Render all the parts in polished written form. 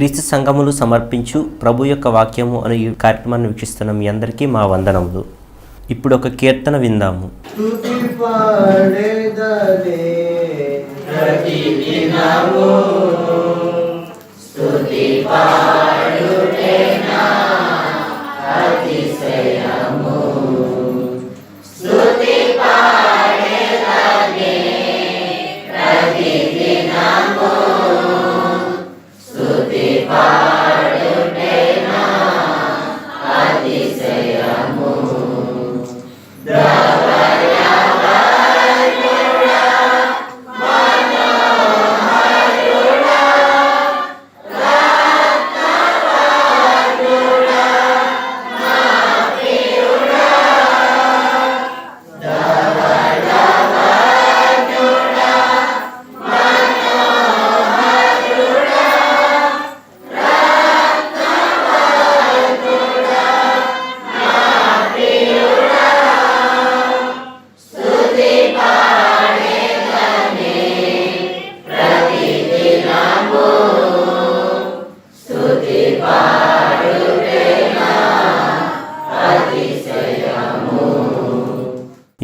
క్రీస్తు సంఘములు సమర్పించు ప్రభు యొక్క వాక్యము అనే ఈ కార్యక్రమాన్ని వీక్షిస్తున్న మీ అందరికీ మా వందనములు. ఇప్పుడు ఒక కీర్తన విందాము.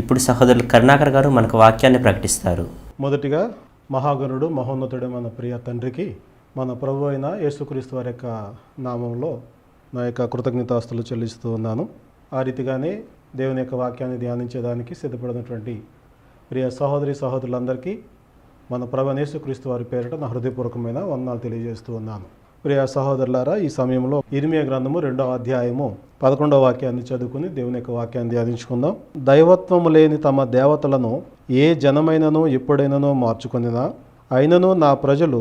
ఇప్పుడు సహోదరులు కరుణాకర్ గారు మనకు వాక్యాన్ని ప్రకటిస్తారు. మొదటిగా మహాగణుడు మహోన్నతుడు మన ప్రియ తండ్రికి మన ప్రభు అయిన యేసుక్రీస్తు వారి యొక్క నామంలో నా యొక్క కృతజ్ఞతాస్తులు చెల్లిస్తూ ఉన్నాను. ఆ రీతిగానే దేవుని యొక్క వాక్యాన్ని ధ్యానించేదానికి సిద్ధపడినటువంటి ప్రియ సహోదరి సహోదరులందరికీ మన ప్రభు యేసుక్రీస్తు వారి పేరిట నా హృదయపూర్వకమైన వందనాలు తెలియజేస్తూ ఉన్నాను. ప్రియ సహోదరులారా, ఈ సమయంలో ఇర్మియా గ్రంథము 2వ అధ్యాయము 11వ వాక్యాన్ని చదువుకుని దేవుని యొక్క వాక్యాన్ని ధ్యానించుకుందాం. దైవత్వము లేని తమ దేవతలను ఏ జనమైనను ఎప్పుడైనను మార్చుకొనినా, అయినను నా ప్రజలు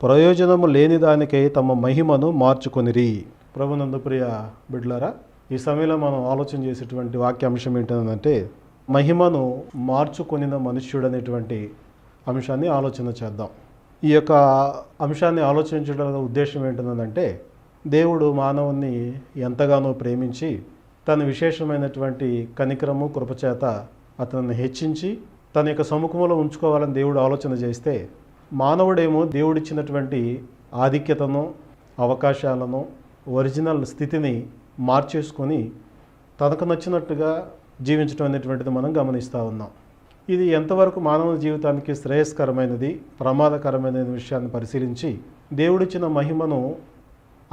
ప్రయోజనము లేని దానికై తమ మహిమను మార్చుకొనిరి. ప్రభునందు ప్రియ బిడ్డలారా, ఈ సమయంలో మనం ఆలోచన చేసేటువంటి వాక్యాంశం ఏంటంటే మహిమను మార్చుకొనిన మనుష్యుడు అనేటువంటి అంశాన్ని ఆలోచన చేద్దాం. ఈ యొక్క అంశాన్ని ఆలోచించడం ఉద్దేశం ఏంటంటే దేవుడు మానవుని ఎంతగానో ప్రేమించి తన విశేషమైనటువంటి కనికరము కృపచేత అతనిని హెచ్చించి తన యొక్క సముఖంలో ఉంచుకోవాలని దేవుడు ఆలోచన చేస్తే, మానవుడేమో దేవుడిచ్చినటువంటి ఆధిక్యతను అవకాశాలను ఒరిజినల్ స్థితిని మార్చేసుకొని తనకు నచ్చినట్టుగా జీవించడం అనేటువంటిది మనం గమనిస్తూ ఉన్నాం. ఇది ఎంతవరకు మానవ జీవితానికి శ్రేయస్కరమైనది ప్రమాదకరమైన విషయాన్ని పరిశీలించి దేవుడిచ్చిన మహిమను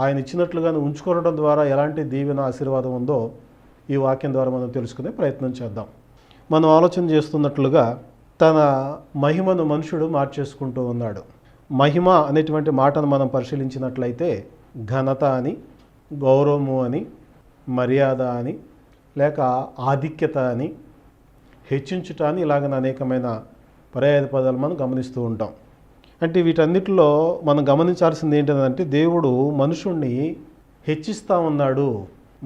ఆయన ఇచ్చినట్లుగానే ఉంచుకోవడం ద్వారా ఎలాంటి దీవెన ఆశీర్వాదం ఉందో ఈ వాక్యం ద్వారా మనం తెలుసుకునే ప్రయత్నం చేద్దాం. మనం ఆలోచన చేస్తున్నట్లుగా తన మహిమను మనుషుడు మార్చేసుకుంటూ ఉన్నాడు. మహిమ అనేటువంటి మాటను మనం పరిశీలించినట్లయితే ఘనత అని, గౌరవము అని, మర్యాద అని, లేక ఆధిక్యత అని, హెచ్చించుట అని ఇలాగ అనేకమైన పర్యాయ పదాలు మనం గమనిస్తూ ఉంటాం. అంటే వీటన్నిటిలో మనం గమనించాల్సింది ఏంటంటే దేవుడు మనుషుణ్ణి హెచ్చిస్తూ ఉన్నాడు,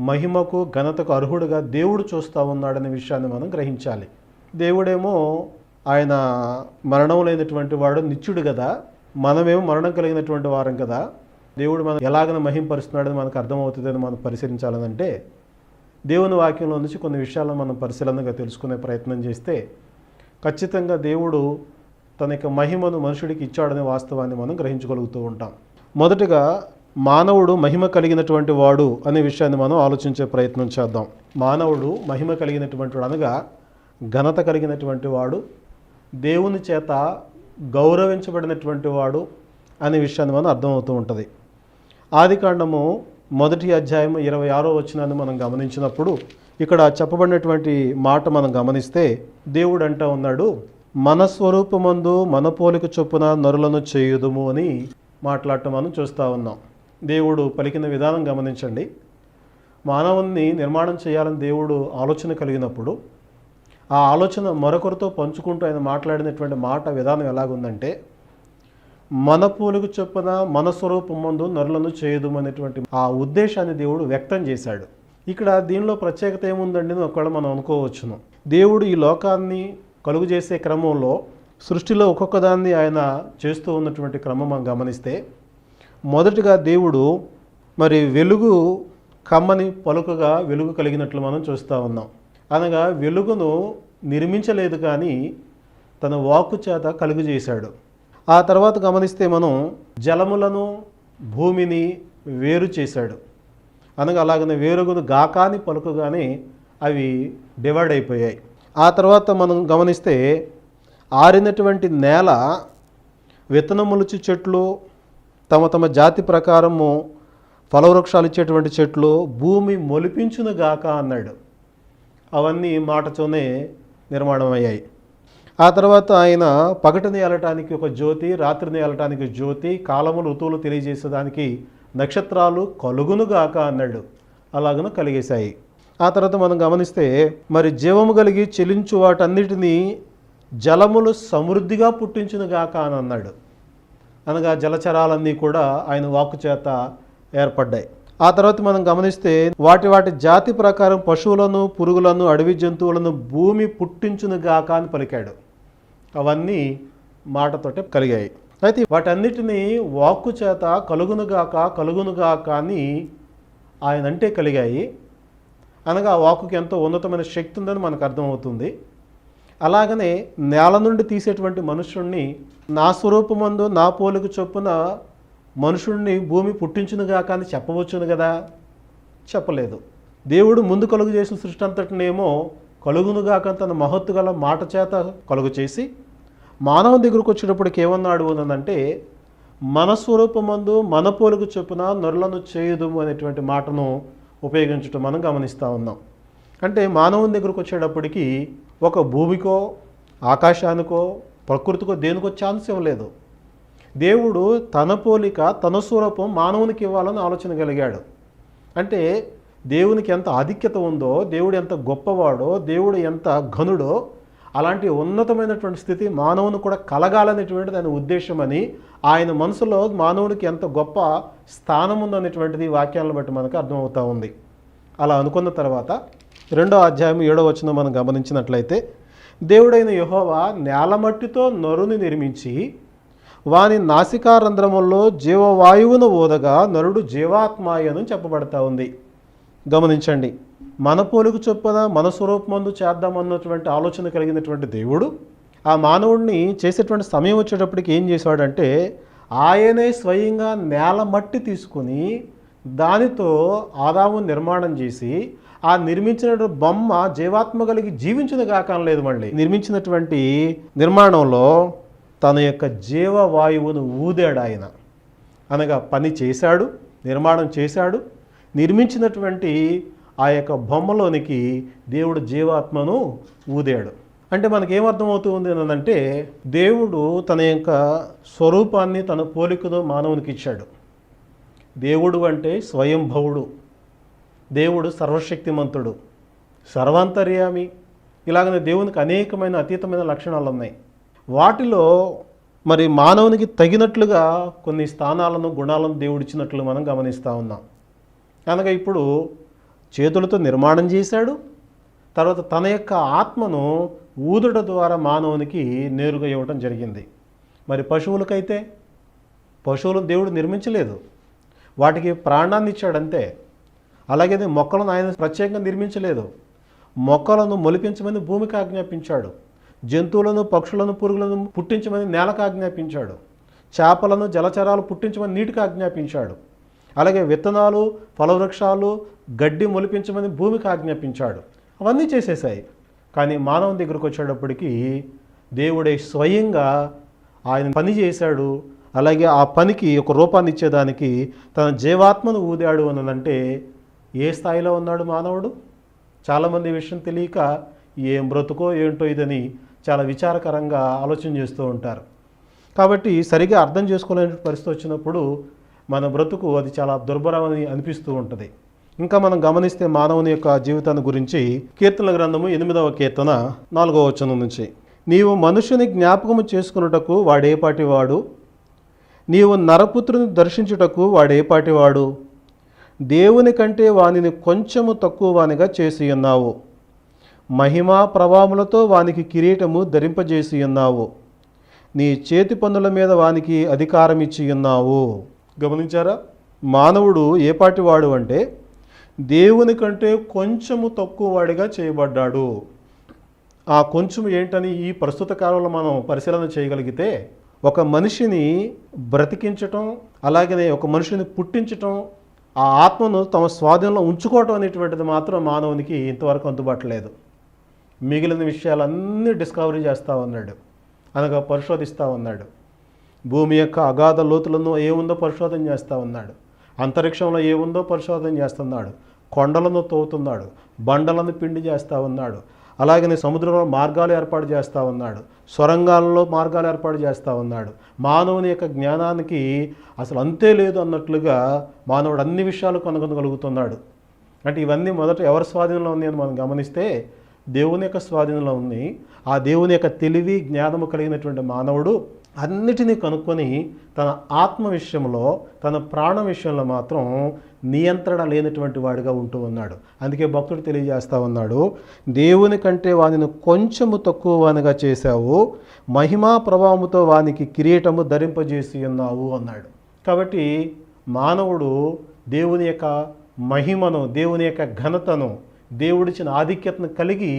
మహిమకు ఘనతకు అర్హుడుగా దేవుడు చూస్తూ ఉన్నాడనే విషయాన్ని మనం గ్రహించాలి. దేవుడేమో ఆయన మరణం లేనటువంటి వాడు, నిత్యుడు కదా, మనమేమో మరణం కలిగినటువంటి వారం కదా. దేవుడు మనం ఎలాగైనా మహింపరుస్తున్నాడని మనకు అర్థమవుతుందని మనం పరిశీలించాలనంటే దేవుని వాక్యంలో నుంచి కొన్ని విషయాలను మనం పరిశీలనగా తెలుసుకునే ప్రయత్నం చేస్తే ఖచ్చితంగా దేవుడు తన యొక్క మహిమను మనుషుడికి ఇచ్చాడనే వాస్తవాన్ని మనం గ్రహించగలుగుతూ ఉంటాం. మొదటగా మానవుడు మహిమ కలిగినటువంటి వాడు అనే విషయాన్ని మనం ఆలోచించే ప్రయత్నం చేద్దాం. మానవుడు మహిమ కలిగినటువంటి వాడు అనగా ఘనత కలిగినటువంటి వాడు, దేవుని చేత గౌరవించబడినటువంటి వాడు అనే విషయాన్ని మనం అర్థమవుతూ ఉంటుంది. ఆదికాండము 1వ అధ్యాయం 26వ వచనాన్ని మనం గమనించినప్పుడు ఇక్కడ చెప్పబడినటువంటి మాట మనం గమనిస్తే దేవుడు అంటూ ఉన్నాడు, మన స్వరూపమందు మన పోలిక చొప్పున నరులను చేయుదుము అని మాట్లాడటం మనం చూస్తూ ఉన్నాం. దేవుడు పలికిన విధానం గమనించండి. మానవుని నిర్మాణం చేయాలని దేవుడు ఆలోచన కలిగినప్పుడు ఆ ఆలోచన మరొకరితో పంచుకుంటూ ఆయన మాట్లాడినటువంటి మాట విధానం ఎలాగుందంటే, మన పోలిక చొప్పున మన స్వరూపం ముందు నరులను చేయదుమనేటువంటి ఆ ఉద్దేశాన్ని దేవుడు వ్యక్తం చేశాడు. ఇక్కడ దీనిలో ప్రత్యేకత ఏముందండి ఒకవేళ మనం అనుకోవచ్చును. దేవుడు ఈ లోకాన్ని కలుగు చేసే క్రమంలో సృష్టిలో ఒక్కొక్క దాన్ని ఆయన చేస్తూ ఉన్నటువంటి క్రమం మనం గమనిస్తే, మొదటిగా దేవుడు మరి వెలుగు కమ్మని పలుకగా వెలుగు కలిగినట్లు మనం చూస్తూ ఉన్నాం. అనగా వెలుగును నిర్మించలేదు కానీ తన వాక్కు చేత కలుగు చేశాడు. ఆ తర్వాత గమనిస్తే మనం జలములను భూమిని వేరు చేశాడు. అనగా అలాగనే వేరుగును గాకాని పలుకుగానే అవి డివైడ్ అయిపోయాయి. ఆ తర్వాత మనం గమనిస్తే ఆరినటువంటి నేల విత్తనములుచి చెట్లు, తమ తమ జాతి ప్రకారము ఫలవృక్షాలు ఇచ్చేటువంటి చెట్లు భూమి మొలిపించును గాక అన్నాడు. అవన్నీ మాటతోనే నిర్మాణం అయ్యాయి. ఆ తర్వాత ఆయన పగటిని ఏలటానికి ఒక జ్యోతి, రాత్రిని ఏలటానికి జ్యోతి, కాలములు ఋతువులు తెలియజేసేదానికి నక్షత్రాలు కలుగునుగాక అన్నాడు. అలాగను కలిగేశాయి. ఆ తర్వాత మనం గమనిస్తే మరి జీవము కలిగి చెలించు వాటన్నిటినీ జలములు సమృద్ధిగా పుట్టించునుగాక అని అన్నాడు. అనగా జలచరాలన్నీ కూడా ఆయన వాక్కు చేత ఏర్పడ్డాయి. ఆ తర్వాత మనం గమనిస్తే వాటి వాటి జాతి ప్రకారం పశువులను, పురుగులను, అడవి జంతువులను భూమి పుట్టించునుగాక అని పలికాడు. అవన్నీ మాటతోటే కలిగాయి. అయితే వాటన్నిటినీ వాక్కు చేత కలుగునుగాక అని ఆయన అంటే కలిగాయి. అనగా ఆ వాక్కుకి ఎంతో ఉన్నతమైన శక్తి ఉందని మనకు అర్థమవుతుంది. అలాగనే నేల నుండి తీసేటువంటి మనుషుణ్ణి నా స్వరూపమందు నా పోలిక చొప్పున మనుషుణ్ణి భూమి పుట్టించునుగాక అని చెప్పవచ్చును కదా, చెప్పలేదు. దేవుడు ముందు కలుగు చేసిన సృష్టి అంతటినేమో కలుగునుగాక తన మహత్తు గల మాట చేత కలుగు చేసి మానవ దగ్గరకు వచ్చేటప్పటికి ఏమన్నాడు అనంటే మన స్వరూపమందు మన పోలిక చొప్పున నరులను చేయుదుము అనేటువంటి మాటను ఉపయోగించటం మనం గమనిస్తూ ఉన్నాం. అంటే మానవుని దగ్గరకు వచ్చేటప్పటికి ఒక భూమికో, ఆకాశానికో, ప్రకృతికో దేనికో ఛాన్స్ ఇవ్వలేదు. దేవుడు తన పోలిక, తన స్వరూపం మానవునికి ఇవ్వాలని ఆలోచన కలిగాడు. అంటే దేవునికి ఎంత ఆధిక్యత ఉందో, దేవుడు ఎంత గొప్పవాడో, దేవుడు ఎంత ఘనుడో, అలాంటి ఉన్నతమైనటువంటి స్థితి మానవుని కూడా కలగాలనేటువంటిది ఆయన ఉద్దేశమని, ఆయన మనసులో మానవుడికి ఎంత గొప్ప స్థానం ఉందనేటువంటిది వాక్యాలను బట్టి మనకు అర్థమవుతూ ఉంది. అలా అనుకున్న తర్వాత 2వ అధ్యాయం 7వ వచనం మనం గమనించినట్లయితే దేవుడైన యెహోవా నేలమట్టితో నరుని నిర్మించి వాని నాసికారంధ్రముల్లో జీవవాయువును ఊదగా నరుడు జీవాత్మాయను చెప్పబడతా ఉంది. గమనించండి, మన పోలిక చొప్పున మన స్వరూపమందు చేద్దామన్నటువంటి ఆలోచన కలిగినటువంటి దేవుడు ఆ మానవుడిని చేసేటువంటి సమయం వచ్చేటప్పటికి ఏం చేశాడంటే ఆయనే స్వయంగా నేల మట్టి తీసుకుని దానితో ఆదాము నిర్మాణం చేసి ఆ నిర్మించిన బొమ్మ జీవాత్మ కలిగి జీవించిన కాకనలేదు. మళ్ళీ నిర్మించినటువంటి నిర్మాణంలో తన యొక్క జీవవాయువును ఊదాడు ఆయన. అనగా పని చేశాడు, నిర్మాణం చేశాడు, నిర్మించినటువంటి ఆ యొక్క బొమ్మలోనికి దేవుడు జీవాత్మను ఊదాడు. అంటే మనకేమర్థమవుతుంది అంటే దేవుడు తన యొక్క స్వరూపాన్ని, తన పోలికను మానవునికి ఇచ్చాడు. దేవుడు అంటే స్వయంభవుడు, దేవుడు సర్వశక్తిమంతుడు, సర్వాంతర్యామి. ఇలాగనే దేవునికి అనేకమైన అతీతమైన లక్షణాలు ఉన్నాయి. వాటిలో మరి మానవునికి తగినట్లుగా కొన్ని స్థానాలను, గుణాలను దేవుడు ఇచ్చినట్లు మనం గమనిస్తూ ఉన్నాం. అనగా ఇప్పుడు చేతులతో నిర్మాణం చేశాడు, తర్వాత తన యొక్క ఆత్మను ఊదుట ద్వారా మానవునికి నేరుగా ఇవ్వటం జరిగింది. మరి పశువులకైతే పశువులను దేవుడు నిర్మించలేదు, వాటికి ప్రాణాన్ని ఇచ్చాడంతే. అలాగే మొక్కలను ఆయన ప్రత్యేకంగా నిర్మించలేదు, మొక్కలను మొలిపించమని భూమికి ఆజ్ఞాపించాడు, జంతువులను, పక్షులను, పురుగులను పుట్టించమని నేలకు ఆజ్ఞాపించాడు, చేపలను, జలచరాలు పుట్టించమని నీటికి ఆజ్ఞాపించాడు, అలాగే విత్తనాలు, ఫలవృక్షాలు, గడ్డి మొలిపించమని భూమికి ఆజ్ఞాపించాడు. అవన్నీ చేసేసాయి. కానీ మానవుని దగ్గరకు వచ్చేటప్పటికి దేవుడే స్వయంగా ఆయన పని చేశాడు. అలాగే ఆ పనికి ఒక రూపాన్ని ఇచ్చేదానికి తన జీవాత్మను ఊదాడు అని అంటే ఏ స్థాయిలో ఉన్నాడు మానవుడు? చాలామంది ఈ విషయం తెలియక ఏం బ్రతుకో ఏంటో ఇదని చాలా విచారకరంగా ఆలోచన చేస్తూ ఉంటారు. కాబట్టి సరిగా అర్థం చేసుకోలేని పరిస్థితి వచ్చినప్పుడు మన బ్రతుకు అది చాలా దుర్భరమని అనిపిస్తూ ఉంటుంది. ఇంకా మనం గమనిస్తే మానవుని యొక్క జీవితాన్ని గురించి కీర్తనల గ్రంథము 8వ కీర్తన 4వ వచనం నుంచి, నీవు మనుషుని జ్ఞాపకము చేసుకున్నటకు వాడేపాటివాడు, నీవు నరపుత్రుని దర్శించుటకు వాడేపాటివాడు, దేవుని కంటే వానిని కొంచెము తక్కువ వానిగా చేసి ఉన్నావు, మహిమా ప్రభావములతో వానికి కిరీటము ధరింపజేసి ఉన్నావు, నీ చేతి పనుల మీద వానికి అధికారం ఇచ్చి ఉన్నావు. గమనించారా? మానవుడు ఏపాటివాడు అంటే దేవుని కంటే కొంచెము తక్కువ వాడిగా చేయబడ్డాడు. ఆ కొంచెం ఏంటని ఈ ప్రస్తుత కాలంలో మనం పరిశీలన చేయగలిగితే ఒక మనిషిని బ్రతికించటం, అలాగనే ఒక మనిషిని పుట్టించటం, ఆ ఆత్మను తమ స్వాధీనంలో ఉంచుకోవటం అనేటువంటిది మాత్రం మానవునికి ఇంతవరకు అందుబాటు లేదు. మిగిలిన విషయాలన్నీ డిస్కవరీ చేస్తూ ఉన్నాడు, అనగా పరిశోధిస్తూ ఉన్నాడు. భూమి యొక్క అగాధ లోతులను ఏముందో పరిశోధన చేస్తూ ఉన్నాడు, అంతరిక్షంలో ఏముందో పరిశోధన చేస్తున్నాడు, కొండలను తవ్వుతున్నాడు, బండలను పిండి చేస్తూ ఉన్నాడు, అలాగనే సముద్రంలో మార్గాలు ఏర్పాటు చేస్తూ ఉన్నాడు, సొరంగాలలో మార్గాలు ఏర్పాటు చేస్తూ ఉన్నాడు. మానవుని యొక్క జ్ఞానానికి అసలు అంతే లేదు అన్నట్లుగా మానవుడు అన్ని విషయాలు కనుగొనగలుగుతున్నాడు. అంటే ఇవన్నీ మొదట ఎవరి స్వాధీనంలో ఉంది అని మనం గమనిస్తే దేవుని యొక్క స్వాధీనంలో ఉంది. ఆ దేవుని యొక్క తెలివి జ్ఞానము కలిగినటువంటి మానవుడు అన్నిటినీ కనుక్కొని తన ఆత్మ విషయంలో, తన ప్రాణ విషయంలో మాత్రం నియంత్రణ లేనటువంటి వాడిగా ఉంటూ ఉన్నాడు. అందుకే భక్తుడు తెలియజేస్తూ ఉన్నాడు, దేవుని కంటే వానిని కొంచెము తక్కువ వానిగా చేశావు, మహిమా ప్రభావముతో వానికి కిరీటము ధరింపజేసి ఉన్నావు అన్నాడు. కాబట్టి మానవుడు దేవుని యొక్క మహిమను, దేవుని యొక్క ఘనతను, దేవుడిచ్చిన ఆధిక్యతను కలిగి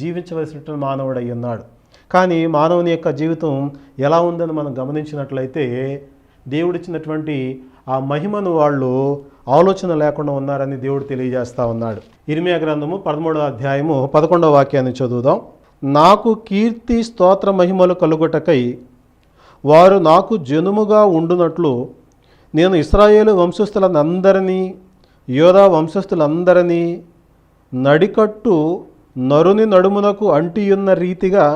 జీవించవలసినటువంటి మానవుడు అయి ఉన్నాడు. కానీ మానవుని యొక్క జీవితం ఎలా ఉందని మనం గమనించినట్లయితే దేవుడిచ్చినటువంటి ఆ మహిమను వాళ్ళు ఆలోచన లేకుండా ఉన్నారని దేవుడు తెలియజేస్తూ ఉన్నాడు. ఇర్మియా గ్రంథము 13వ అధ్యాయము 11వ వాక్యాన్ని చదువుదాం. నాకు కీర్తి స్తోత్ర మహిమలు కలుగుటకై వారు నాకు జనుముగా ఉండునట్లు నేను ఇశ్రాయేలు వంశస్థులందరినీ, యోధా వంశస్థులందరినీ నడికట్టు నరుని నడుమునకు అంటియున్న రీతిగా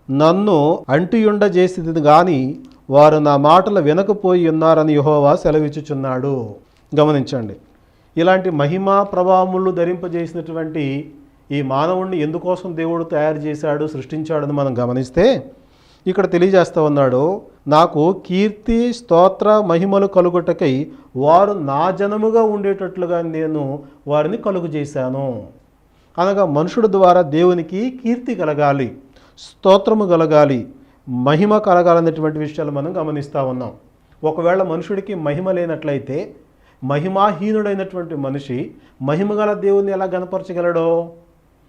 నన్ను అంటియుండజేసిది గాని వారు నా మాటలు వినకపోయి ఉన్నారని యెహోవా సెలవిచ్చుచున్నాడు. గమనించండి, ఇలాంటి మహిమా ప్రభావములు ధరింపజేసినటువంటి ఈ మానవుణ్ణి ఎందుకోసం దేవుడు తయారు చేశాడు, సృష్టించాడని మనం గమనిస్తే ఇక్కడ తెలియజేస్తూ ఉన్నాడు, నాకు కీర్తి స్తోత్ర మహిమలు కలుగుటకై వారు నా జనముగా ఉండేటట్లుగా నేను వారిని కలుగు చేశాను. అనగా మనుషుడు ద్వారా దేవునికి కీర్తి కలగాలి, స్తోత్రము కలగాలి, మహిమ కలగాలనేటువంటి విషయాలు మనం గమనిస్తూ ఉన్నాం. ఒకవేళ మనుషుడికి మహిమ లేనట్లయితే మహిమాహీనుడైనటువంటి మనిషి మహిమగల దేవుణ్ణి ఎలా గణపరచగలడో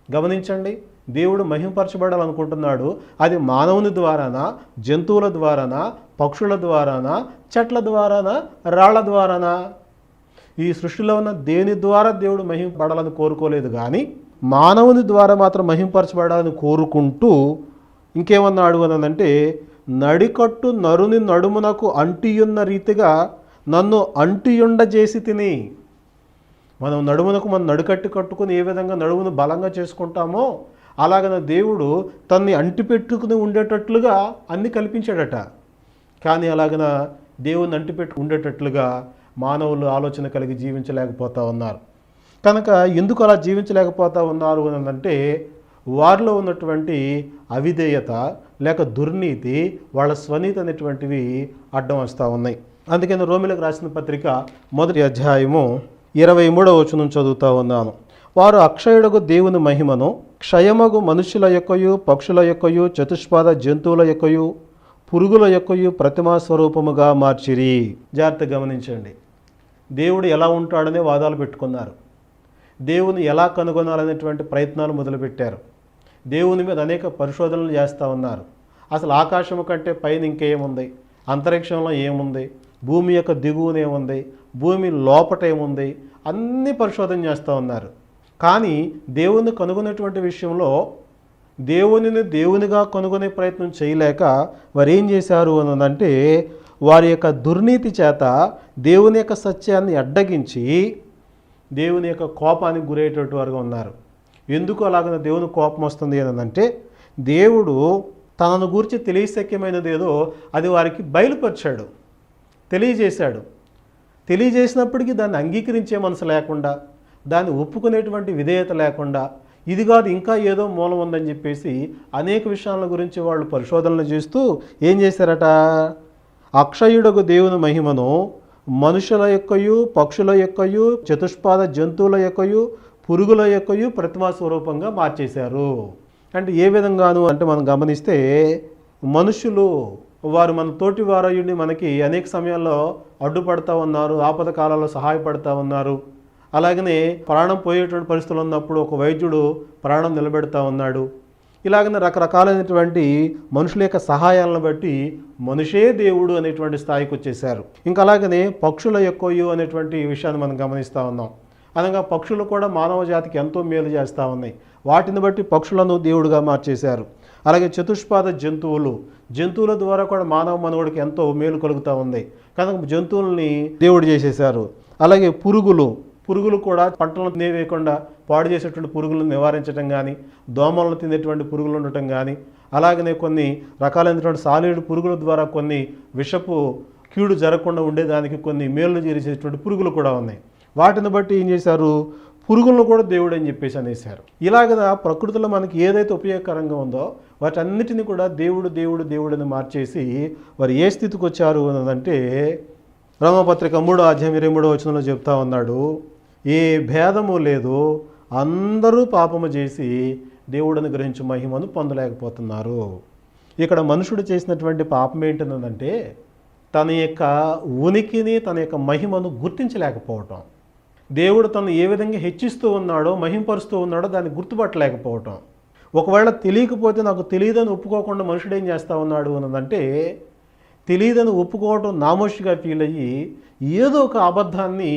గమనించండి. దేవుడు మహిమపరచబడాలనుకుంటున్నాడు, అది మానవుని ద్వారానా, జంతువుల ద్వారానా, పక్షుల ద్వారానా, చెట్ల ద్వారానా, రాళ్ల ద్వారానా? ఈ సృష్టిలో ఉన్న దేని ద్వారా దేవుడు మహిమపడాలని కోరుకోలేదు, కానీ మానవుని ద్వారా మాత్రం మహిమపరచబడాలని కోరుకుంటూ ఇంకేమన్నాడు అనంటే, నడికట్టు నరుని నడుమునకు అంటియున్న రీతిగా నన్ను అంటియుండజేసి తిని. మనం నడుమునకు మనం నడికట్టు కట్టుకుని ఏ విధంగా నడుమును బలంగా చేసుకుంటామో అలాగన దేవుడు తన్ని అంటిపెట్టుకుని ఉండేటట్లుగా అన్ని కల్పించాడట. కానీ అలాగన దేవుని అంటిపెట్టు ఉండేటట్లుగా మానవులు ఆలోచన కలిగి జీవించలేకపోతూ ఉన్నారు. కనుక ఎందుకు అలా జీవించలేకపోతూ ఉన్నారు అని అంటే వారిలో ఉన్నటువంటి అవిధేయత లేక దుర్నీతి, వాళ్ళ స్వనీతి అనేటువంటివి అడ్డం వస్తూ ఉన్నాయి. అందుకని రోమిలకు రాసిన పత్రిక 1వ అధ్యాయము 23వ వచనం చదువుతూ ఉన్నాను. వారు అక్షయుడకు దేవుని మహిమను క్షయమగు మనుషుల యొక్కయు, పక్షుల యొక్కయు, చతుష్పాద జంతువుల యొక్కయు, పురుగుల యొక్కయు ప్రతిమా స్వరూపముగా మార్చిరి. జాగ్రత్తగా గమనించండి, దేవుడు ఎలా ఉంటాడనే వాదాలు పెట్టుకున్నారు, దేవుని ఎలా కనుగొనాలనేటువంటి ప్రయత్నాలు మొదలుపెట్టారు, దేవుని మీద అనేక పరిశోధనలు చేస్తూ ఉన్నారు. అసలు ఆకాశము కంటే పైన ఇంకేముంది, అంతరిక్షంలో ఏముంది, భూమి యొక్క దిగువన ఏముంది, భూమి లోపట ఏముంది, అన్నీ పరిశోధన చేస్తూ ఉన్నారు. కానీ దేవుని కనుగొనేటువంటి విషయంలో దేవునిని దేవునిగా కనుగొనే ప్రయత్నం చేయలేక వారు ఏం చేశారు అని అంటే వారి యొక్క దుర్నీతి చేత దేవుని యొక్క సత్యాన్ని అడ్డగించి దేవుని యొక్క కోపానికి గురయ్యేటట్టు వారుగా ఉన్నారు. ఎందుకు అలాగ దేవుని కోపం వస్తుంది అని అంటే దేవుడు తనను గురించి తెలియశక్యమైనది ఏదో అది వారికి బయలుపరిచాడు, తెలియజేశాడు. తెలియజేసినప్పటికీ దాన్ని అంగీకరించే మనసు లేకుండా, దాన్ని ఒప్పుకునేటువంటి విధేయత లేకుండా, ఇది కాదు ఇంకా ఏదో మూలం ఉందని చెప్పేసి అనేక విషయాల గురించి వాళ్ళు పరిశోధనలు చేస్తూ ఏం చేశారట, అక్షయుడకు దేవుని మహిమను మనుషుల యొక్కయు, పక్షుల యొక్కయు, చతుష్పాద జంతువుల యొక్కయు, పురుగుల యొక్కయు ప్రతిమా స్వరూపంగా మార్చేశారు. అంటే ఏ విధంగాను అంటే మనం గమనిస్తే మనుషులు వారు మన తోటి వారయుడిని మనకి అనేక సమయాల్లో అడ్డుపడతా ఉన్నారు, ఆపద కాలాల్లో సహాయపడతా ఉన్నారు. అలాగనే ప్రాణం పోయేటువంటి పరిస్థితులు ఉన్నప్పుడు ఒక వైద్యుడు ప్రాణం నిలబెడతా ఉన్నాడు. ఇలాగనే రకరకాలైనటువంటి మనుషుల యొక్క సహాయాలను బట్టి మనిషే దేవుడు అనేటువంటి స్థాయికి వచ్చేసారు. ఇంకా అలాగనే పక్షుల యొక్కయు అనేటువంటి విషయాన్ని మనం గమనిస్తూ ఉన్నాం. అనగా పక్షులు కూడా మానవ జాతికి ఎంతో మేలు చేస్తూ ఉన్నాయి. వాటిని బట్టి పక్షులను దేవుడుగా మార్చేశారు. అలాగే చతుష్పాద జంతువుల ద్వారా కూడా మానవ మనుగడకి ఎంతో మేలు కలుగుతూ ఉంది కనుక జంతువుల్ని దేవుడు చేసేశారు. అలాగే పురుగులు కూడా పంటలను తినేవేయకుండా పాడు చేసేటువంటి పురుగులను నివారించడం కానీ, దోమలను తినేటువంటి పురుగులు ఉండటం కానీ, అలాగనే కొన్ని రకాలైనటువంటి సాలీడు పురుగుల ద్వారా కొన్ని విషపు కీడు జరగకుండా ఉండేదానికి కొన్ని మేలు చేసేటువంటి పురుగులు కూడా ఉన్నాయి. వాటిని బట్టి ఏం చేశారు, పురుగులను కూడా దేవుడు అని చెప్పేసి అనేసారు. ఇలాగ ప్రకృతిలో మనకి ఏదైతే ఉపయోగకరంగా ఉందో వాటన్నిటిని కూడా దేవుడు అని మార్చేసి వారు ఏ స్థితికి వచ్చారు అన్నదంటే రోమపత్రిక 3:23 చెప్తా ఉన్నాడు, ఏ భేదము లేదు, అందరూ పాపము చేసి దేవుడిని గ్రహించు మహిమను పొందలేకపోతున్నారు. ఇక్కడ మనుషుడు చేసినటువంటి పాపం ఏంటన్నదంటే తన యొక్క ఉనికిని తన యొక్క మహిమను గుర్తించలేకపోవటం. దేవుడు తను ఏ విధంగా హెచ్చిస్తూ ఉన్నాడో మహింపరుస్తూ ఉన్నాడో దాన్ని గుర్తుపట్టలేకపోవటం. ఒకవేళ తెలియకపోతే నాకు తెలియదని ఒప్పుకోకుండా మనుషుడు ఏం చేస్తూ ఉన్నాడు అన్నదంటే తెలియదని ఒప్పుకోవటం నామోషిగా ఫీల్ అయ్యి ఏదో ఒక అబద్ధాన్ని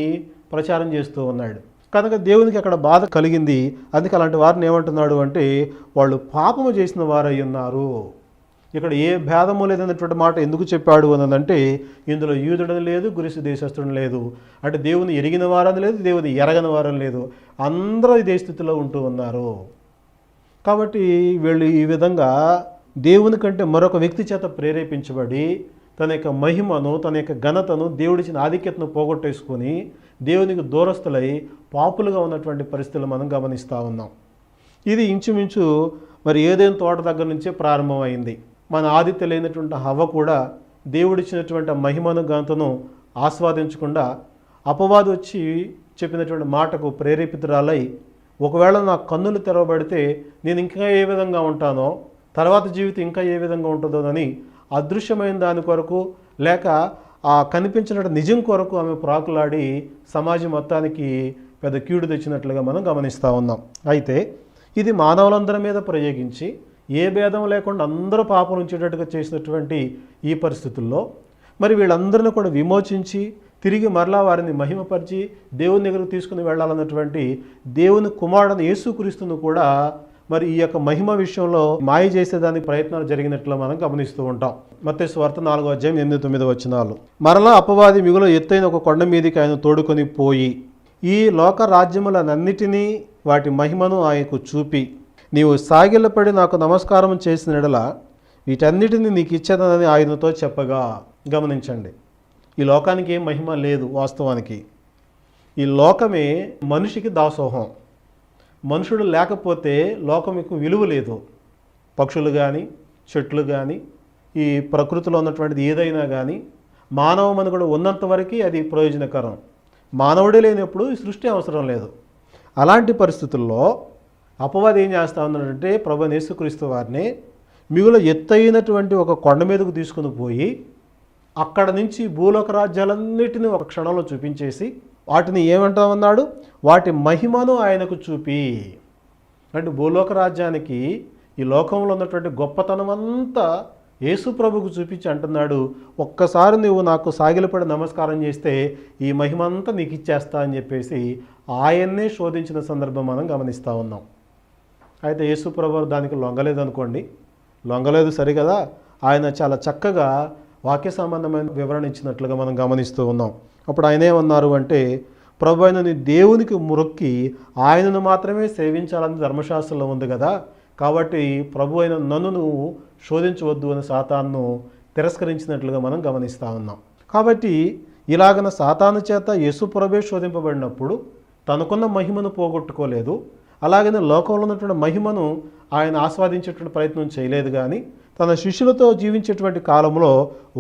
ప్రచారం చేస్తూ ఉన్నాడు. కనుక దేవునికి అక్కడ బాధ కలిగింది. అందుకే అలాంటి వారిని ఏమంటున్నాడు అంటే వాళ్ళు పాపము చేసిన వారై ఉన్నారు. ఇక్కడ ఏ భేదము లేదన్నటువంటి మాట ఎందుకు చెప్పాడు అన్నదంటే ఇందులో యూదుడని లేదు, గ్రీసు దేశస్థుడని లేదు, అంటే దేవుని ఎరిగిన వారని లేదు, దేవుని ఎరగని వారని లేదు, అందరూ ఇదే స్థితిలో ఉంటూ ఉన్నారు. కాబట్టి వీళ్ళు ఈ విధంగా దేవుని కంటే మరొక వ్యక్తి చేత ప్రేరేపించబడి తన యొక్క మహిమను తన యొక్క ఘనతను దేవుడిచ్చిన ఆధిక్యతను పోగొట్టేసుకొని దేవునికి దూరస్తులై పాపులుగా ఉన్నటువంటి పరిస్థితులు మనం గమనిస్తూ ఉన్నాం. ఇది ఇంచుమించు మరి ఏదైనా తోట దగ్గర నుంచే ప్రారంభమైంది. మన ఆదిత్యులైనటువంటి హవ్వ కూడా దేవుడిచ్చినటువంటి మహిమను ఘనతను ఆస్వాదించకుండా అపవాది వచ్చి చెప్పినటువంటి మాటకు ప్రేరేపితురాలై ఒకవేళ నా కన్నులు తెరవబడితే నేను ఇంకా ఏ విధంగా ఉంటానో, తర్వాత జీవితం ఇంకా ఏ విధంగా ఉంటుందోనని అదృశ్యమైన దాని కొరకు లేక ఆ కనిపించిన నిజం కొరకు ఆమె ప్రాకులాడి సమాజం మొత్తానికి పెద్ద కీడు తెచ్చినట్లుగా మనం గమనిస్తూ ఉన్నాం. అయితే ఇది మానవులందరి మీద ప్రయోగించి ఏ భేదం లేకుండా అందరూ పాపం ఉంచేటట్టుగా చేసినటువంటి ఈ పరిస్థితుల్లో మరి వీళ్ళందరినీ కూడా విమోచించి తిరిగి మరలా వారిని మహిమపరిచి దేవుని దగ్గరకు తీసుకుని వెళ్ళాలన్నటువంటి దేవుని కుమారుడైన యేసుక్రీస్తును కూడా మరి ఈ యొక్క మహిమ విషయంలో మాయ చేసేదానికి ప్రయత్నాలు జరిగినట్లు మనం గమనిస్తూ ఉంటాం. మత్తయి సువార్త 4:8-9 మరలా అపవాది మిగులు ఎత్తైన ఒక కొండ మీదకి ఆయన తోడుకొని పోయి ఈ లోక రాజ్యములనన్నిటినీ వాటి మహిమను ఆయనకు చూపి నీవు సాగిలపడి నాకు నమస్కారం చేసిన ఎడల వీటన్నిటిని నీకు ఇచ్చేదనని ఆయనతో చెప్పగా. గమనించండి, ఈ లోకానికి ఏం మహిమ లేదు. వాస్తవానికి ఈ లోకమే మనిషికి దాసోహం. మనుషుడు లేకపోతే లోకముకు విలువ లేదు. పక్షులు కానీ చెట్లు కానీ ఈ ప్రకృతిలో ఉన్నటువంటిది ఏదైనా కానీ మానవ మనుగడ ఉన్నంత వరకు అది ప్రయోజనకరం. మానవుడే లేనప్పుడు ఈ సృష్టి అవసరం లేదు. అలాంటి పరిస్థితుల్లో అపవాది ఏం చేస్తూ ఉన్నాడంటే ప్రభువైన యేసుక్రీస్తు వారిని మిగులు ఎత్తైనటువంటి ఒక కొండ మీదకు తీసుకుని పోయి అక్కడ నుంచి భూలోక రాజ్యాలన్నిటినీ ఒక క్షణంలో చూపించేసి వాటిని ఏమంటామన్నాడు, వాటి మహిమను ఆయనకు చూపి. అంటే భూలోక రాజ్యానికి ఈ లోకంలో ఉన్నటువంటి గొప్పతనం అంతా యేసు ప్రభుకు చూపించి అంటున్నాడు, ఒక్కసారి నువ్వు నాకు సాగిలపడి నమస్కారం చేస్తే ఈ మహిమ అంతా నీకు ఇచ్చేస్తా అని చెప్పేసి ఆయన్నే శోధించిన సందర్భం మనం గమనిస్తూ ఉన్నాం. అయితే యేసు ప్రభు దానికి లొంగలేదనుకోండి, లొంగలేదు సరికదా, ఆయన చాలా చక్కగా వాక్య సంబంధమైన వివరణ ఇచ్చినట్లుగా మనం గమనిస్తూ ఉన్నాం. అప్పుడు ఆయన ఏమన్నారు అంటే ప్రభు అయిన నీ దేవునికి మొక్కి ఆయనను మాత్రమే సేవించాలని ధర్మశాస్త్రంలో ఉంది కదా, కాబట్టి ప్రభు అయిన నన్ను నువ్వు శోధించవద్దు అని సాతాను తిరస్కరించినట్లుగా మనం గమనిస్తూ ఉన్నాం. కాబట్టి ఇలాగన సాతాను చేత యేసు ప్రభువే శోధింపబడినప్పుడు తనకున్న మహిమను పోగొట్టుకోలేదు. అలాగనే లోకంలో ఉన్నటువంటి మహిమను ఆయన ఆస్వాదించేటువంటి ప్రయత్నం చేయలేదు. కానీ తన శిష్యులతో జీవించేటువంటి కాలంలో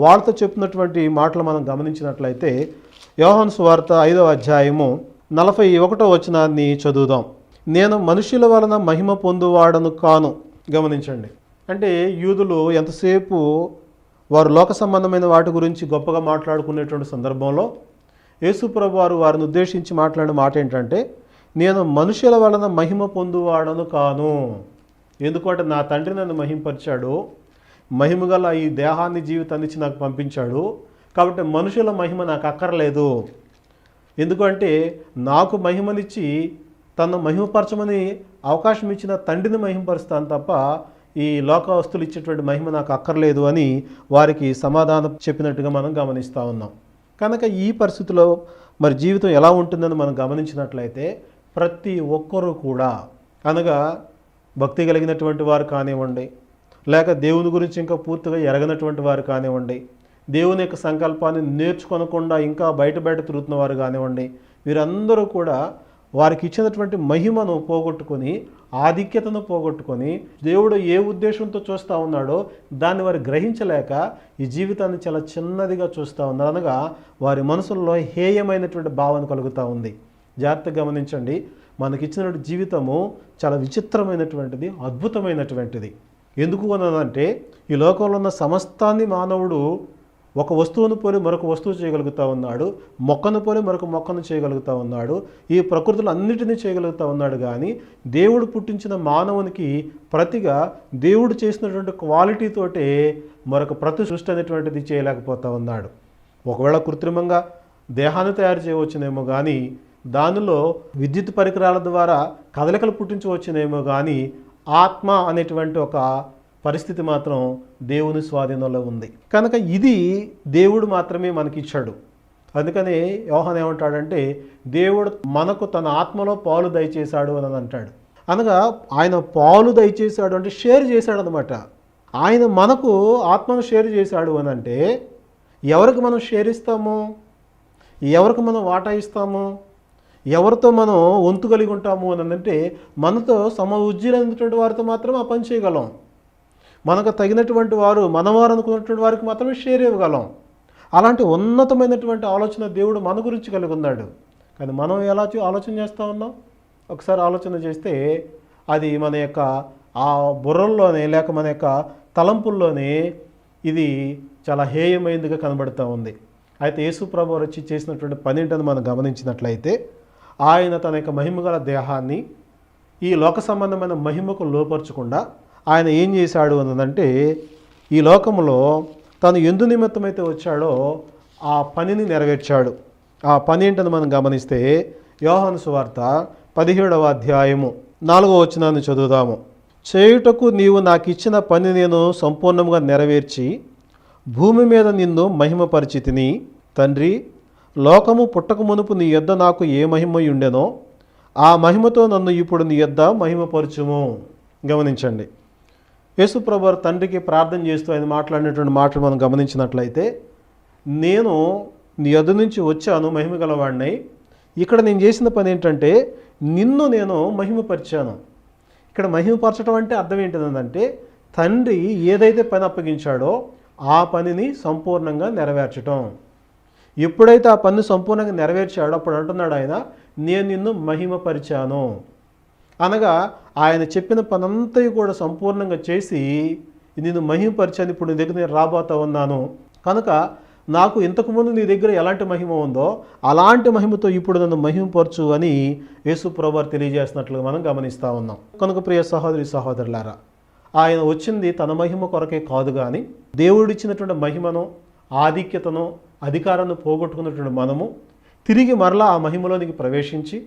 వాళ్ళతో చెప్పినటువంటి మాటలు మనం గమనించినట్లయితే యోహాను సువార్త 5:41 చదువుదాం. నేను మనుషుల వలన మహిమ పొందువాడను కాను. గమనించండి, అంటే యూదులు ఎంతసేపు వారు లోక సంబంధమైన వాటి గురించి గొప్పగా మాట్లాడుకునేటువంటి సందర్భంలో యేసు ప్రభు వారిని ఉద్దేశించి మాట్లాడిన మాట ఏంటంటే నేను మనుషుల వలన మహిమ పొందువాడను కాను. ఎందుకంటే నా తండ్రి నన్ను మహింపరిచాడు, మహిమగల ఈ దేహాన్ని జీవితాన్ని ఇచ్చి నాకు పంపించాడు, కాబట్టి మనుషుల మహిమ నాకు అక్కర్లేదు. ఎందుకంటే నాకు మహిమనిచ్చి తను మహిమపరచమని అవకాశం ఇచ్చిన తండ్రిని మహిమపరుస్తాను తప్ప ఈ లోక వస్తువులు ఇచ్చేటువంటి మహిమ నాకు అక్కర్లేదు అని వారికి సమాధానం చెప్పినట్టుగా మనం గమనిస్తూ ఉన్నాం. కనుక ఈ పరిస్థితిలో మరి జీవితం ఎలా ఉంటుందని మనం గమనించినట్లయితే ప్రతి ఒక్కరూ కూడా అనగా భక్తి కలిగినటువంటి వారు కానివ్వండి, లేక దేవుని గురించి ఇంకా పూర్తిగా ఎరగనటువంటి వారు కానివ్వండి, దేవుని యొక్క సంకల్పాన్ని నేర్చుకొనకుండా ఇంకా బయట తిరుగుతున్న వారు కానివ్వండి, వీరందరూ కూడా వారికి ఇచ్చినటువంటి మహిమను పోగొట్టుకొని, ఆధిక్యతను పోగొట్టుకొని, దేవుడు ఏ ఉద్దేశంతో చూస్తూ ఉన్నాడో దాన్ని వారు గ్రహించలేక ఈ జీవితాన్ని చాలా చిన్నదిగా చూస్తూ ఉన్నారు. అనగా వారి మనసుల్లో హేయమైనటువంటి భావన కలుగుతూ ఉంది. జాగ్రత్తగా గమనించండి, మనకిచ్చినటువంటి జీవితము చాలా విచిత్రమైనటువంటిది, అద్భుతమైనటువంటిది. ఎందుకు అన్నదంటే ఈ లోకంలో ఉన్న సమస్తాన్ని మానవుడు ఒక వస్తువును పోలి మరొక వస్తువు చేయగలుగుతూ ఉన్నాడు, మొక్కను పోలి మరొక మొక్కను చేయగలుగుతూ ఉన్నాడు, ఈ ప్రకృతిలో అన్నిటినీ చేయగలుగుతూ ఉన్నాడు. కానీ దేవుడు పుట్టించిన మానవునికి ప్రతిగా దేవుడు చేసినటువంటి క్వాలిటీతోటే మరొక ప్రతి సృష్టి అనేటువంటిది చేయలేకపోతూ ఉన్నాడు. ఒకవేళ కృత్రిమంగా దేహాన్ని తయారు చేయవచ్చునేమో కానీ, దానిలో విద్యుత్ పరికరాల ద్వారా కదలికలు పుట్టించవచ్చునేమో కానీ, ఆత్మ అనేటువంటి ఒక పరిస్థితి మాత్రం దేవుని స్వాధీనంలో ఉంది. కనుక ఇది దేవుడు మాత్రమే మనకిచ్చాడు. అందుకని యోహాను ఏమంటాడంటే దేవుడు మనకు తన ఆత్మలో పాలు దయచేశాడు అని అంటాడు. అనగా ఆయన పాలు దయచేశాడు అంటే షేర్ చేశాడు అనమాట. ఆయన మనకు ఆత్మను షేర్ చేశాడు అని అంటే ఎవరికి మనం షేర్ ఇస్తాము, ఎవరికి మనం వాటా ఇస్తాము, ఎవరితో మనం వంతు కలిగి ఉంటాము అని అంటే మనతో సమఉజ్జీలైనటువంటి వారితో మాత్రం ఆ పని చేయగలం. మనకు తగినటువంటి వారు, మనవారు అనుకున్నటువంటి వారికి మాత్రమే షేర్ ఇవ్వగలం. అలాంటి ఉన్నతమైనటువంటి ఆలోచన దేవుడు మన గురించి కలిగి ఉన్నాడు. కానీ మనం ఎలా ఆలోచన చేస్తూ ఉన్నాం? ఒకసారి ఆలోచన చేస్తే అది మన యొక్క ఆ బుర్రల్లోనే లేక మన యొక్క తలంపుల్లోనే ఇది చాలా హేయమైనదిగా కనబడుతూ ఉంది. అయితే యేసు ప్రభువు వచ్చి చేసినటువంటి పని ఏంటని మనం గమనించినట్లయితే ఆయన తన యొక్క మహిమగల దేహాన్ని ఈ లోక సంబంధమైన మహిమకు లోపరచకుండా ఆయన ఏం చేశాడు అన్నదంటే ఈ లోకంలో తను ఎందు నిమిత్తమైతే వచ్చాడో ఆ పనిని నెరవేర్చాడు. ఆ పని ఏంటని మనం గమనిస్తే యోహాను సువార్త 17వ అధ్యాయము 4వ వచనాన్ని చదువుదాము. చేయుటకు నీవు నాకు ఇచ్చిన పని నేను సంపూర్ణంగా నెరవేర్చి భూమి మీద నిన్ను మహిమపరిచితిని. తండ్రి, లోకము పుట్టక మునుపు నీ యొద్ద నాకు ఏ మహిమ ఉండెనో ఆ మహిమతో నన్ను ఇప్పుడు నీ యొద్ద మహిమపరచుము. గమనించండి, యేసు ప్రభువు తండ్రికి ప్రార్థన చేస్తూ ఆయన మాట్లాడినటువంటి మాటలు మనం గమనించినట్లయితే, నేను నీ యొద్ద నుంచి వచ్చాను మహిమ గలవాడినై, ఇక్కడ నేను చేసిన పని ఏంటంటే నిన్ను నేను మహిమపరిచాను. ఇక్కడ మహిమపరచడం అంటే అర్థం ఏంటిదంటే తండ్రి ఏదైతే పని అప్పగించాడో ఆ పనిని సంపూర్ణంగా నెరవేర్చడం. ఎప్పుడైతే ఆ పని సంపూర్ణంగా నెరవేర్చాడో అప్పుడు అంటున్నాడు ఆయన, నేను నిన్ను మహిమపరిచాను. అనగా ఆయన చెప్పిన పనంతా కూడా సంపూర్ణంగా చేసి నిన్ను మహిమపరిచాను, ఇప్పుడు నీ దగ్గర నేను రాబోతా ఉన్నాను. కనుక నాకు ఇంతకుముందు నీ దగ్గర ఎలాంటి మహిమ ఉందో అలాంటి మహిమతో ఇప్పుడు నన్ను మహిమపరచు అని యేసు ప్రభువు తెలియజేస్తున్నట్లుగా మనం గమనిస్తూ ఉన్నాం. కనుక ప్రియ సహోదరి సహోదరులారా, ఆయన వచ్చింది తన మహిమ కొరకే కాదు కానీ దేవుడిచ్చినటువంటి మహిమను, ఆధిక్యతను, అధికారాన్ని పోగొట్టుకున్నటువంటి మనము తిరిగి మరలా ఆ మహిమలోనికి ప్రవేశించి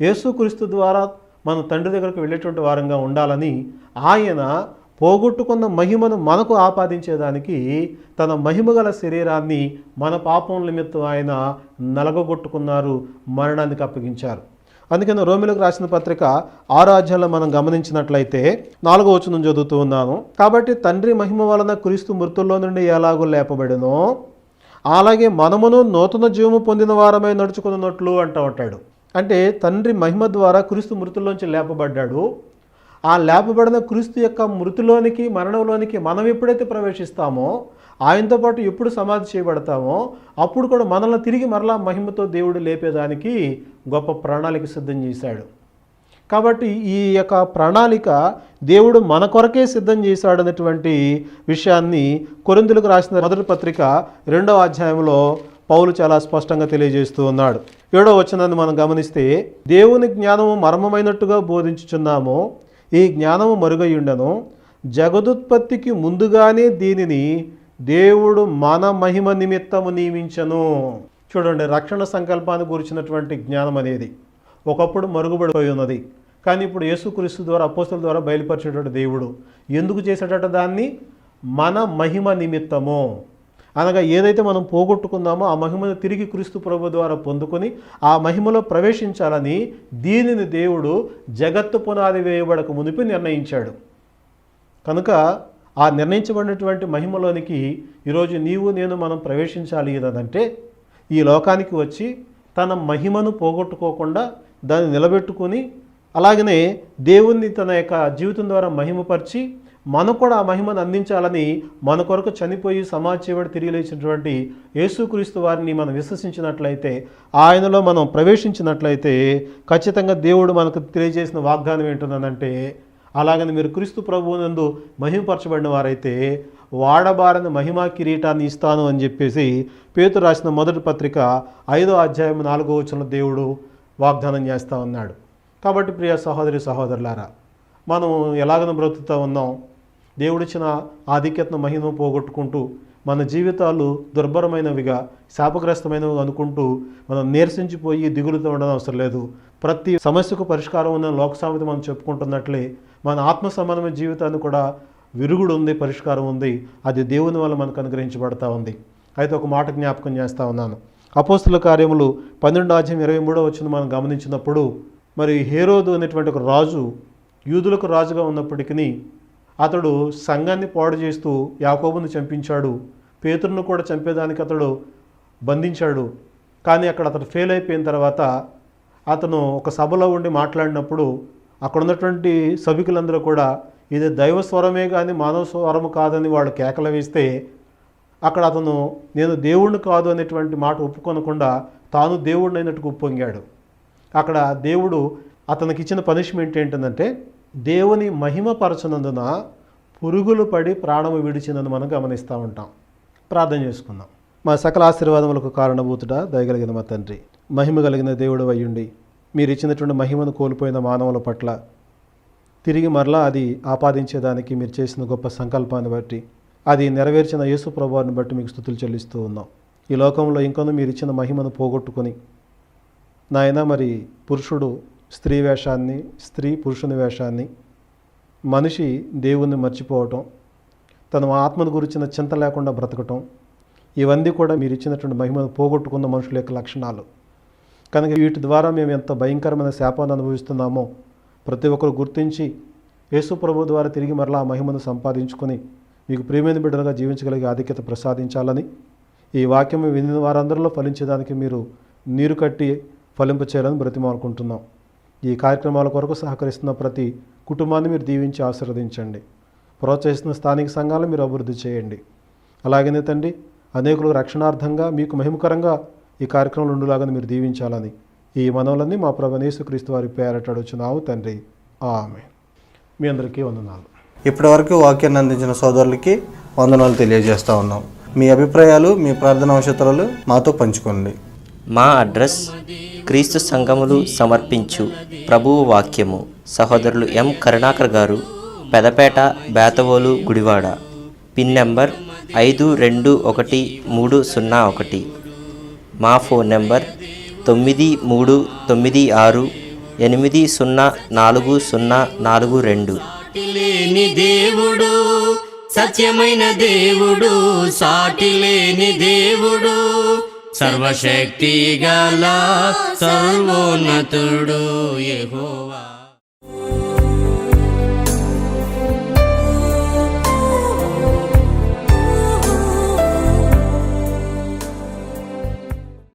యేసుక్రీస్తు ద్వారా మన తండ్రి దగ్గరకు వెళ్ళేటువంటి వారంగా ఉండాలని ఆయన పోగొట్టుకున్న మహిమను మనకు ఆపాదించేదానికి తన మహిమగల శరీరాన్ని మన పాపం నిమిత్తం ఆయన నలగొట్టుకున్నారు, మరణానికి అప్పగించారు. అందుకని రోమిలకు రాసిన పత్రిక 6వ అధ్యాయంలో మనం గమనించినట్లయితే 4వ వచనం చదువుతూ ఉన్నాను. కాబట్టి తండ్రి మహిమ వలన క్రీస్తు మృతుల్లో నుండి ఎలాగో లేపబడినో అలాగే మనమును నూతన జీవము పొందిన వారమై నడుచుకున్నట్లు అంటాడు. అంటే తండ్రి మహిమ ద్వారా క్రీస్తు మృతుల్లోంచి లేపబడ్డాడు. ఆ లేపబడిన క్రీస్తు యొక్క మృతిలోనికి, మరణంలోనికి మనం ఎప్పుడైతే ప్రవేశిస్తామో, ఆయనతో పాటు ఎప్పుడు సమాధి చేయబడతామో అప్పుడు కూడా మనల్ని తిరిగి మరలా మహిమతో దేవుడు లేపేదానికి గొప్ప ప్రణాళిక సిద్ధం చేశాడు. కాబట్టి ఈ యొక్క ప్రణాళిక దేవుడు మన కొరకే సిద్ధం చేశాడు అనేటువంటి విషయాన్ని కొరింథీయులకు రాసిన మొదటి పత్రిక 2వ అధ్యాయంలో పౌలు చాలా స్పష్టంగా తెలియజేస్తూ ఉన్నాడు. 7వ వచనాన్ని మనం గమనిస్తే, దేవుని జ్ఞానము మర్మమైనట్టుగా బోధించుచున్నాము, ఈ జ్ఞానము మరుగయుండెను. జగదుత్పత్తికి ముందుగానే దీనిని దేవుడు మన మహిమ నిమిత్తము నియమించను. చూడండి, రక్షణ సంకల్పాన్ని గురించినటువంటి జ్ఞానం అనేది ఒకప్పుడు మరుగుపడిపోయి ఉన్నది. కానీ ఇప్పుడు యేసుక్రీస్తు ద్వారా, అపోస్తలుల ద్వారా బయలుపరిచేటువంటి దేవుడు ఎందుకు చేసేటట్టు దాన్ని? మన మహిమ నిమిత్తము. అనగా ఏదైతే మనం పోగొట్టుకుందామో ఆ మహిమను తిరిగి క్రీస్తు ప్రభు ద్వారా పొందుకొని ఆ మహిమలో ప్రవేశించాలని దీనిని దేవుడు జగత్తు పునాది వేయబడక మునిపి నిర్ణయించాడు. కనుక ఆ నిర్ణయించబడినటువంటి మహిమలోనికి ఈరోజు నీవు నేను మనం ప్రవేశించాలి ఏదంటే ఈ లోకానికి వచ్చి తన మహిమను పోగొట్టుకోకుండా దాన్ని నిలబెట్టుకొని అలాగనే దేవుణ్ణి తన యొక్క జీవితం ద్వారా మహిమపరిచి మనకు కూడా ఆ మహిమను అందించాలని మన కొరకు చనిపోయి సమాజ చేయబడి తిరిగి లేచినటువంటి యేసుక్రీస్తు వారిని మనం విశ్వసించినట్లయితే, ఆయనలో మనం ప్రవేశించినట్లయితే ఖచ్చితంగా దేవుడు మనకు తెలియజేసిన వాగ్దానం ఏంటంటే, అలాగని మీరు క్రీస్తు ప్రభువునందు మహిమపరచబడిన వారైతే వాడబారని మహిమా కిరీటాన్ని ఇస్తాను అని చెప్పేసి పేతురు రాసిన మొదటి పత్రిక 5వ అధ్యాయం 4వ వచనంలో దేవుడు వాగ్దానం చేస్తూ ఉన్నాడు. కాబట్టి ప్రియ సహోదరి సహోదరులారా, మనం ఎలాగనో బ్రతుకుతూ ఉన్నాం? దేవుడిచ్చిన ఆధిక్యతను మహిమను పోగొట్టుకుంటూ మన జీవితాలు దుర్భరమైనవిగా శాపగ్రస్తమైనవి అనుకుంటూ మనం నీరసించిపోయి దిగులుతో ఉండడం అవసరం లేదు. ప్రతి సమస్యకు పరిష్కారం ఉన్న లోకసామెత మనం చెప్పుకుంటున్నట్లే మన ఆత్మ సంబంధమైన జీవితాన్ని కూడా విరుగుడు ఉంది, పరిష్కారం ఉంది. అది దేవుని వల్ల మనకు అనుగ్రహించబడతా ఉంది. అయితే ఒక మాట జ్ఞాపకం చేస్తూ ఉన్నాను. అపోస్తుల కార్యములు 12వ అధ్యాయం 23వ వచనం మనం గమనించినప్పుడు, మరి హేరోదు అనేటువంటి ఒక రాజు యూదులకు రాజుగా ఉన్నప్పటికీ అతడు సంఘాన్ని పాడు చేస్తూ యాకోబును చంపించాడు. పేతురును కూడా చంపేదానికి అతడు బంధించాడు. కానీ అక్కడ అతడు ఫెయిల్ అయిపోయిన తర్వాత అతను ఒక సభలో ఉండి మాట్లాడినప్పుడు అక్కడ ఉన్నటువంటి సభికులందరూ కూడా ఇది దైవ స్వరమే కానీ మానవ స్వరము కాదని వాళ్ళు కేకలు వేస్తే అక్కడ అతను నేను దేవుణ్ణి కాదు అనేటువంటి మాట ఒప్పుకొనకుండా తాను దేవుడిని అయినట్టుకు ఉప్పొంగాడు. అక్కడ దేవుడు అతనికి ఇచ్చిన పనిష్మెంట్ ఏంటంటే దేవుని మహిమపరచనందున పురుగులు పడి ప్రాణము విడిచినందున మనం గమనిస్తూ ఉంటాం. ప్రార్థన చేసుకుందాం. మా సకల ఆశీర్వాదములకు కారణభూతుడా దయగలిగిన మా తండ్రి, మహిమ కలిగిన దేవుడు అయ్యుండి మీరు ఇచ్చినటువంటి మహిమను కోల్పోయిన మానవుల పట్ల తిరిగి మరలా అది ఆపాదించేదానికి మీరు చేసిన గొప్ప సంకల్పాన్ని బట్టి, అది నెరవేర్చిన యేసు ప్రభువారిని బట్టి మీకు స్తుతులు చెల్లిస్తూ ఉన్నాం. ఈ లోకంలో ఇంకొన మీరు ఇచ్చిన మహిమను పోగొట్టుకొని నాయన మరి పురుషుడు స్త్రీ వేషాన్ని, స్త్రీ పురుషుని వేషాన్ని, మనిషి దేవుణ్ణి మర్చిపోవటం, తన ఆత్మను గురించిన చింత లేకుండా బ్రతకటం, ఇవన్నీ కూడా మీరు ఇచ్చినటువంటి మహిమను పోగొట్టుకున్న మనుషుల యొక్క లక్షణాలు. కనుక వీటి ద్వారా మేము ఎంత భయంకరమైన శాపాన్ని అనుభవిస్తున్నామో ప్రతి ఒక్కరు గుర్తించి యేసు ప్రభు ద్వారా తిరిగి మరలా ఆ మహిమను సంపాదించుకొని మీకు ప్రియమైన బిడ్డలుగా జీవించగలిగే ఆధిక్యత ప్రసాదించాలని, ఈ వాక్యం విని వారందరిలో ఫలించేదానికి మీరు నీరు కట్టి ఫలింపచేయాలని బ్రతిమాలుకుంటున్నాం. ఈ కార్యక్రమాల కొరకు సహకరిస్తున్న ప్రతి కుటుంబాన్ని మీరు దీవించి ఆశీర్వదించండి. ప్రోత్సహిస్తున్న స్థానిక సంఘాలను మీరు అభివృద్ధి చేయండి. అలాగనే తండ్రి అనేకులకు రక్షణార్థంగా మీకు మహిమకరంగా ఈ కార్యక్రమంలో ఉండేలాగా మీరు దీవించాలని ఈ మనవులన్నీ మా ప్రభువైన యేసుక్రీస్తు వారి పేరట అడుగుచున్నాము తండ్రి, ఆమేన్. మీ అందరికీ వందనాలు. ఇప్పటివరకు వాక్యాన్ని అందించిన సోదరులకి వందనాలు తెలియజేస్తూ ఉన్నాం. మీ అభిప్రాయాలు, మీ ప్రార్థన అవసరాలు మాతో పంచుకోండి. మా అడ్రస్ క్రీస్తు సంఘములు సమర్పించు ప్రభువు వాక్యము, సహోదరులు M Karunakar garu, Pedapeta, Betavolu, Gudivada. Pin number 521301. మా ఫోన్ నెంబర్ 9396804042. లేని దేవుడు, సత్యమైన దేవుడు, సాటి లేని దేవుడు, సర్వశక్తి గల సర్వోన్నతుడు యెహోవా.